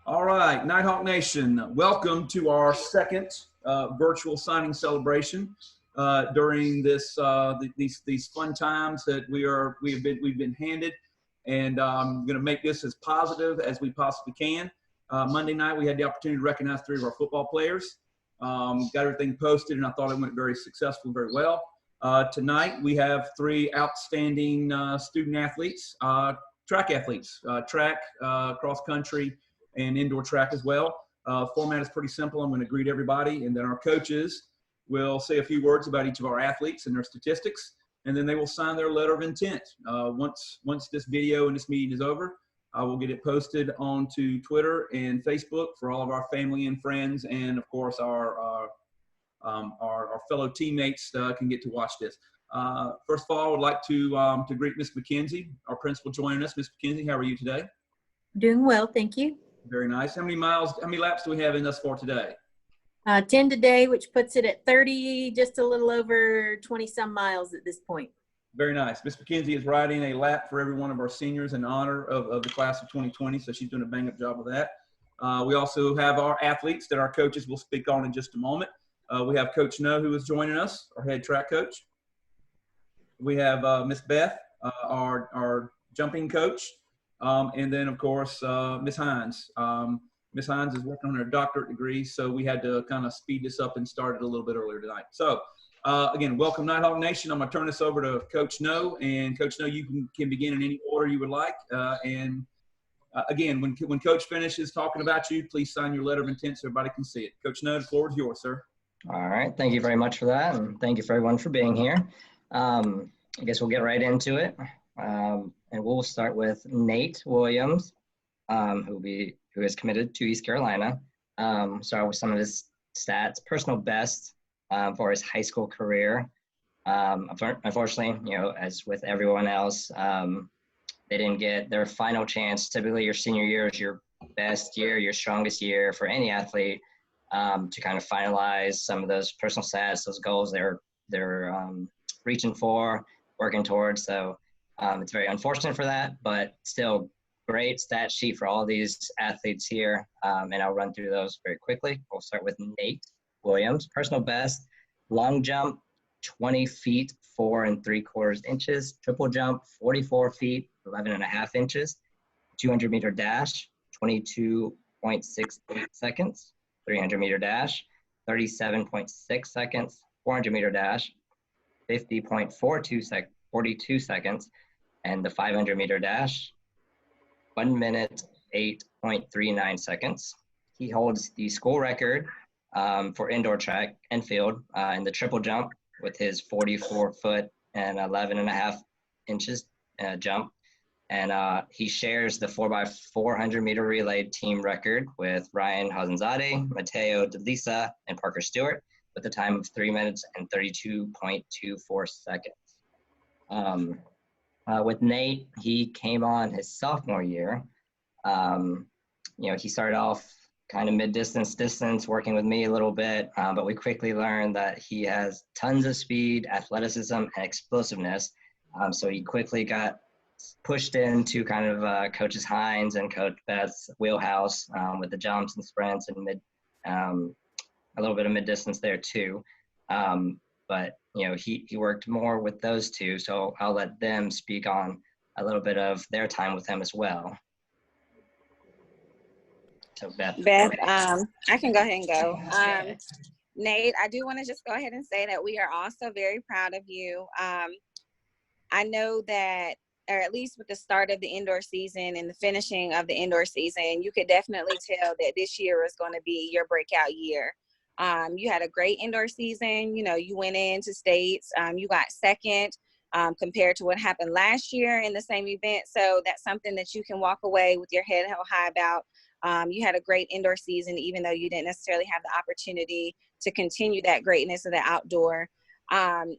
All right, Nighthawk Nation, welcome to our second virtual signing celebration during this these fun times that we've been handed, and I'm going to make this as positive as we possibly can. Monday night we had the opportunity to recognize 3 of our football players. Got everything posted, and I thought it went very successful, very well. Tonight we have 3 outstanding student athletes, track athletes, track, cross country, and indoor track as well. Format is pretty simple. I'm going to greet everybody, and then our coaches will say a few words about each of our athletes and their statistics, and then they will sign their letter of intent. Once this video and this meeting is over, I will get it posted onto Twitter and Facebook for all of our family and friends, and of course our fellow teammates can get to watch this. First of all, I would like to greet Miss McKenzie, our principal, joining us. Miss McKenzie, how are you today? Doing well, thank you. Very nice. How many laps do we have in us for today? 10 today, which puts it at 30, just a little over 20 some miles at this point. Very nice. Miss McKenzie is riding a lap for every one of our seniors in honor of the class of 2020, so she's doing a bang-up job with that. We also have our athletes that our coaches will speak on in just a moment. We have Coach No, who is joining us, our head track coach. We have Miss Beth, our jumping coach. And then, of course, Ms. Hines. Ms. Hines is working on her doctorate degree, so we had to kind of speed this up and start it a little bit earlier tonight. So, again, welcome, Nighthawk Nation. I'm going to turn this over to Coach No. And, Coach No, you can begin in any order you would like. Again, when Coach finishes talking about you, please sign your letter of intent so everybody can see it. Coach No, the floor is yours, sir. All right. Thank you very much for that, and thank you for everyone for being here. I guess we'll get right into it. And we'll start with Nate Williams, who is committed to East Carolina. Start with some of his stats. Personal best for his high school career. Unfortunately, as with everyone else, they didn't get their final chance. Typically, your senior year is your best year, your strongest year for any athlete to kind of finalize some of those personal stats, those goals they're reaching for, working towards. So it's very unfortunate for that, but still great stat sheet for all these athletes here. And I'll run through those very quickly. We'll start with Nate Williams. Personal best, long jump, 20 feet, 4 3/4 inches. Triple jump, 44 feet, 11.5 inches. 200-meter dash, 22.68 seconds. 300-meter dash, 37.6 seconds. 400-meter dash, 42 seconds. And the 500-meter dash, 1 minute, 8.39 seconds. He holds the school record for indoor track and field in the triple jump with his 44-foot and 11.5 inches jump. And he shares the 4x400-meter relay team record with Ryan Hazanzadeh, Mateo DeLisa, and Parker Stewart with a time of 3 minutes and 32.24 seconds. With Nate, he came on his sophomore year. He started off kind of distance, working with me a little bit, but we quickly learned that he has tons of speed, athleticism, and explosiveness. So he quickly got pushed into kind of Coaches Hines and Coach Beth's wheelhouse with the jumps and sprints and a little bit of mid-distance there too. But he worked more with those two, so I'll let them speak on a little bit of their time with him as well. So Beth, I can go ahead and go. Nate, I do want to just go ahead and say that we are also very proud of you. I know that, or at least with the start of the indoor season and the finishing of the indoor season, you could definitely tell that this year is going to be your breakout year. You had a great indoor season. You went into states. You got second compared to what happened last year in the same event. So that's something that you can walk away with your head held high about. You had a great indoor season, even though you didn't necessarily have the opportunity to continue that greatness of the outdoor.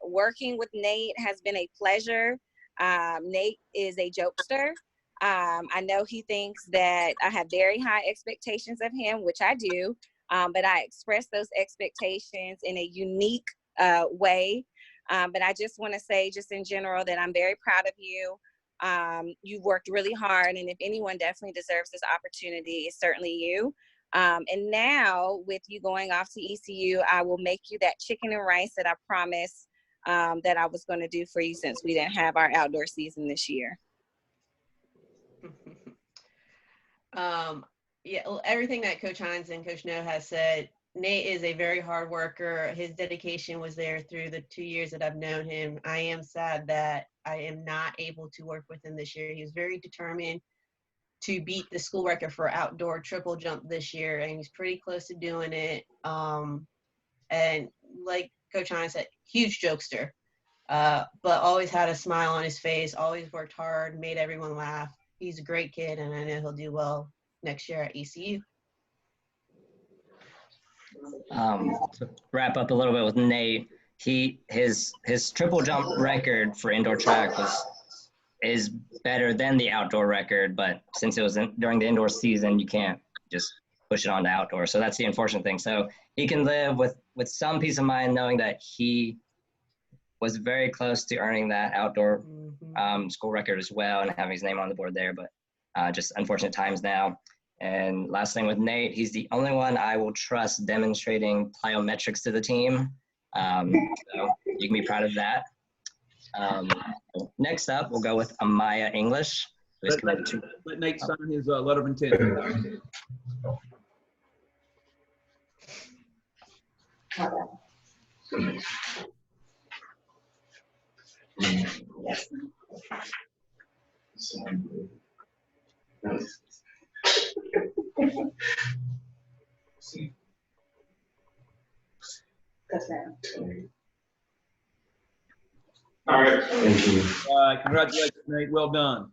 Working with Nate has been a pleasure. Nate is a jokester. I know he thinks that I have very high expectations of him, which I do. But I express those expectations in a unique way. But I just want to say, just in general, that I'm very proud of you. You've worked really hard, and if anyone definitely deserves this opportunity, it's certainly you. And now with you going off to ECU, I will make you that chicken and rice that I promised that I was going to do for you since we didn't have our outdoor season this year. Yeah, well, everything that Coach Hines and Coach No has said, Nate is a very hard worker. His dedication was there through the 2 years that I've known him. I am sad that I am not able to work with him this year. He was very determined to beat the school record for outdoor triple jump this year, and he's pretty close to doing it. And like Coach Hines said, huge jokester, but always had a smile on his face, always worked hard, made everyone laugh. He's a great kid, and I know he'll do well next year at ECU. To wrap up a little bit with Nate, his triple jump record for indoor track is better than the outdoor record, but since it was during the indoor season, you can't just push it on to outdoor. So that's the unfortunate thing. So he can live with some peace of mind knowing that he was very close to earning that outdoor school record as well and having his name on the board there, but just unfortunate times now. And last thing with Nate, he's the only one I will trust demonstrating plyometrics to the team. So you can be proud of that. Next up, we'll go with Amaya English. Let Nate sign his letter of intent. All right. Thank you. Congratulations, Nate. Well done.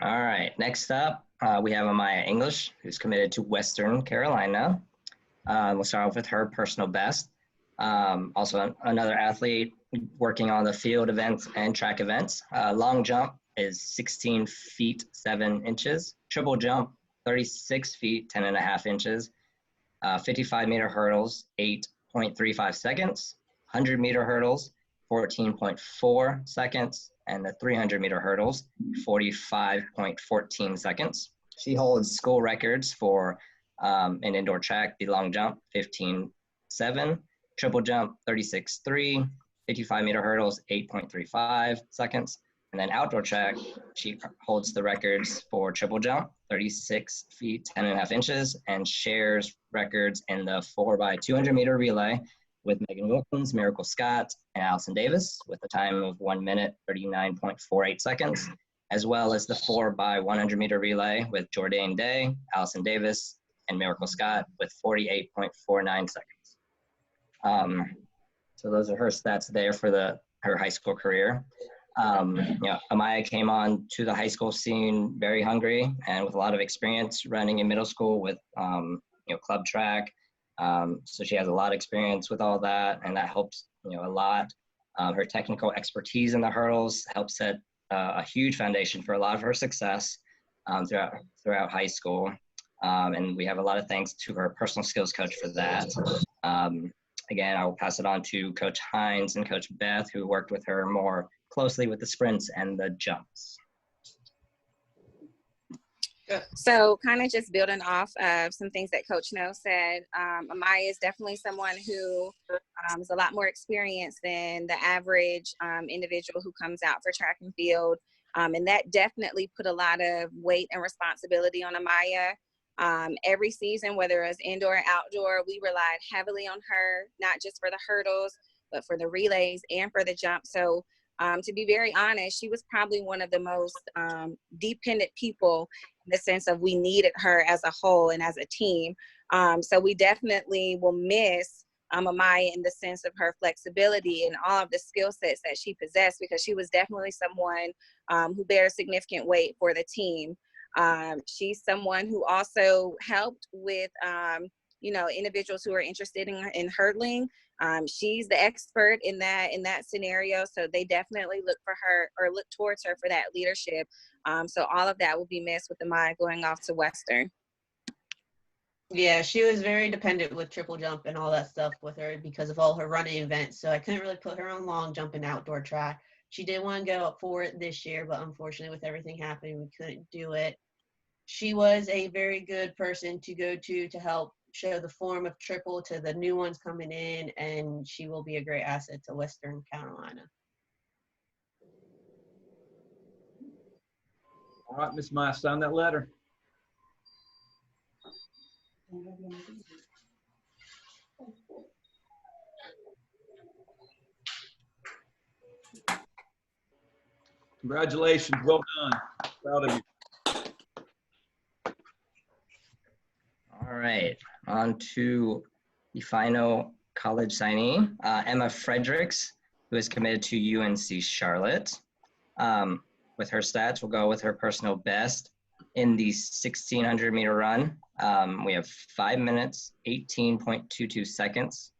All right, next up, we have Amaya English, who's committed to Western Carolina. We'll start off with her personal best. Also another athlete working on the field events and track events. Long jump is 16 feet 7 inches. Triple jump, 36 feet 10.5 inches. 55-meter hurdles, 8.35 seconds. 100-meter hurdles, 14.4 seconds. And the 300-meter hurdles, 45.14 seconds. She holds school records for an indoor track, the long jump, 15.7, triple jump, 36.3, 55-meter hurdles, 8.35 seconds. And then outdoor track, she holds the records for triple jump, 36 feet, 10.5 inches, and shares records in the 4x200-meter relay with Megan Wilkins, Miracle Scott, and Allison Davis with a time of 1 minute, 39.48 seconds, as well as the 4x100-meter relay with Jordan Day, Allison Davis, and Miracle Scott with 48.49 seconds. So those are her stats there for her high school career. Amaya came on to the high school scene very hungry and with a lot of experience running in middle school with club track. So she has a lot of experience with all that, and that helps a lot. Her technical expertise in the hurdles helps set a huge foundation for a lot of her success throughout high school. And we have a lot of thanks to her personal skills coach for that. Again, I will pass it on to Coach Hines and Coach Beth, who worked with her more closely with the sprints and the jumps. So kind of just building off of some things that Coach No said, Amaya is definitely someone who is a lot more experienced than the average individual who comes out for track and field. And that definitely put a lot of weight and responsibility on Amaya. Every season, whether it was indoor or outdoor, we relied heavily on her, not just for the hurdles, but for the relays and for the jump. So to be very honest, she was probably one of the most dependent people in the sense of we needed her as a whole and as a team. So we definitely will miss Amaya in the sense of her flexibility and all of the skill sets that she possessed, because she was definitely someone who bears significant weight for the team. She's someone who also helped with, individuals who are interested in hurdling. She's the expert in that scenario. So they definitely look for her or look towards her for that leadership. So all of that will be missed with Amaya going off to Western. Yeah, she was very dependent with triple jump and all that stuff with her because of all her running events. So I couldn't really put her on long jump and outdoor track. She did want to go up for it this year, but unfortunately with everything happening, we couldn't do it. She was a very good person to go to help show the form of triple to the new ones coming in, and she will be a great asset to Western Carolina. All right, Miss Maya, sign that letter. Congratulations, well done. Proud of you. All right, on to the final college signee, Emma Fredericks, who is committed to UNC-Charlotte. With her stats, we'll go with her personal best in the 1600 meter run. We have 5 minutes, 18.22 seconds.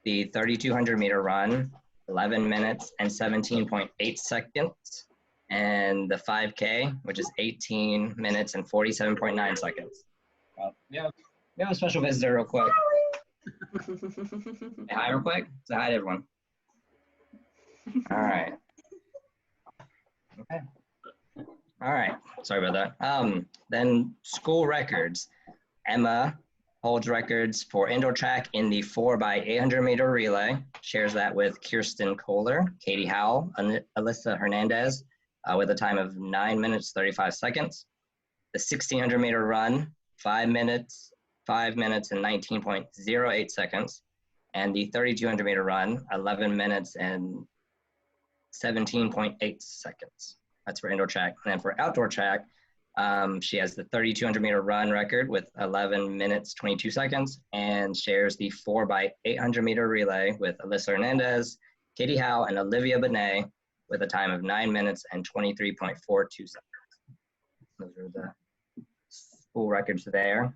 The 3200 meter run, 11 minutes and 17.8 seconds. And the 5K, which is 18 minutes and 47.9 seconds. We have a special visitor real quick. Say hi real quick. Say hi to everyone. All right. Okay. All right. Sorry about that. Then school records. Emma holds records for indoor track in the 4x800 meter relay. Shares that with Kirsten Kohler, Katie Howell, and Alyssa Hernandez with a time of 9 minutes, 35 seconds. The 1600 meter run, 5 minutes and 19.08 seconds. And the 3200 meter run, 11 minutes and 17.8 seconds. That's for indoor track. And then for outdoor track, she has the 3200 meter run record with 11 minutes, 22 seconds, and shares the 4x800 meter relay with Alyssa Hernandez, Katie Howe, and Olivia Benet with a time of 9 minutes and 23.42 seconds. Those are the school records there.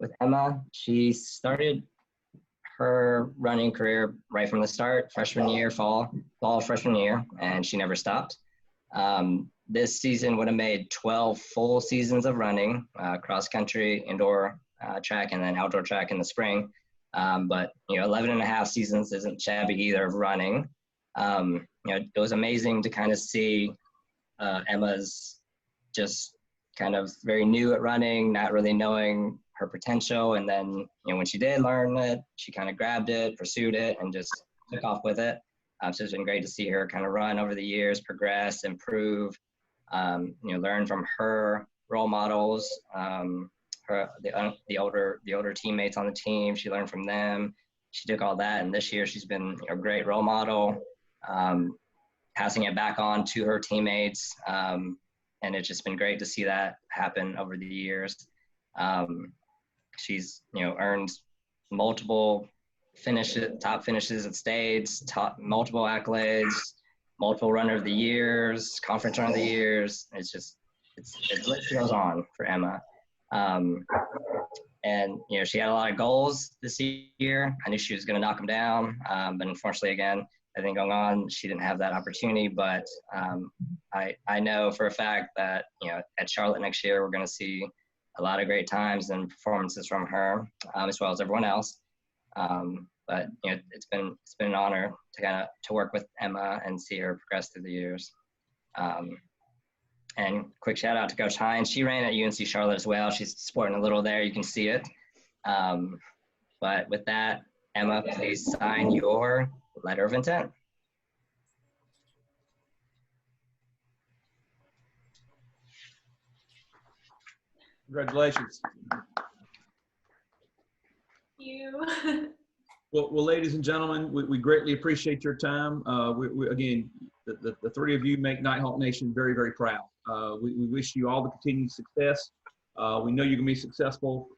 With Emma, she started her running career right from the start, freshman year, fall freshman year, and she never stopped. This season would have made 12 full seasons of running, cross country, indoor track, and then outdoor track in the spring. But 11 and a half seasons isn't shabby either of running. It was amazing to kind of see Emma's just kind of very new at running, not really knowing her potential. And then, when she did learn it, she kind of grabbed it, pursued it, and just took off with it. So it's been great to see her kind of run over the years, progress, improve, learn from her role models, the older teammates on the team. She learned from them. She took all that, and this year she's been a great role model, passing it back on to her teammates. And it's just been great to see that happen over the years. She's earned multiple top finishes at states, multiple accolades, multiple runner of the years, conference runner of the years. The list goes on for Emma. And she had a lot of goals this year. I knew she was going to knock them down, but unfortunately, again, I think going on, she didn't have that opportunity. But I know for a fact that at Charlotte next year, we're going to see a lot of great times and performances from her, as well as everyone else. But it's been an honor to work with Emma and see her progress through the years. And quick shout out to Coach Hines. She ran at UNC-Charlotte as well. She's sporting a little there. You can see it. But with that, Emma, please sign your letter of intent. Congratulations. Thank you. Well, ladies and gentlemen, we greatly appreciate your time. Again, the three of you make Nighthawk Nation very, very proud. We wish you all the continued success. We know you're going to be successful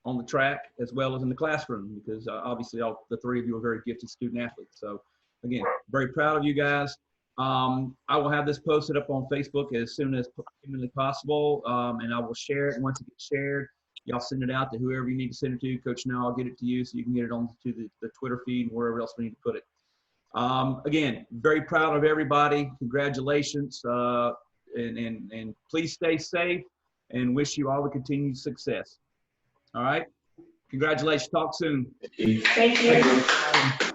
on the track as well as in the classroom, because obviously the three of you are very gifted student athletes. So again, very proud of you guys. I will have this posted up on Facebook as soon as humanly possible, and I will share it. Once it gets shared, y'all send it out to whoever you need to send it to. Coach, now I'll get it to you so you can get it onto the Twitter feed and wherever else we need to put it. Again, very proud of everybody. Congratulations, and please stay safe, and wish you all the continued success. All right. Congratulations. Talk soon. Thank you.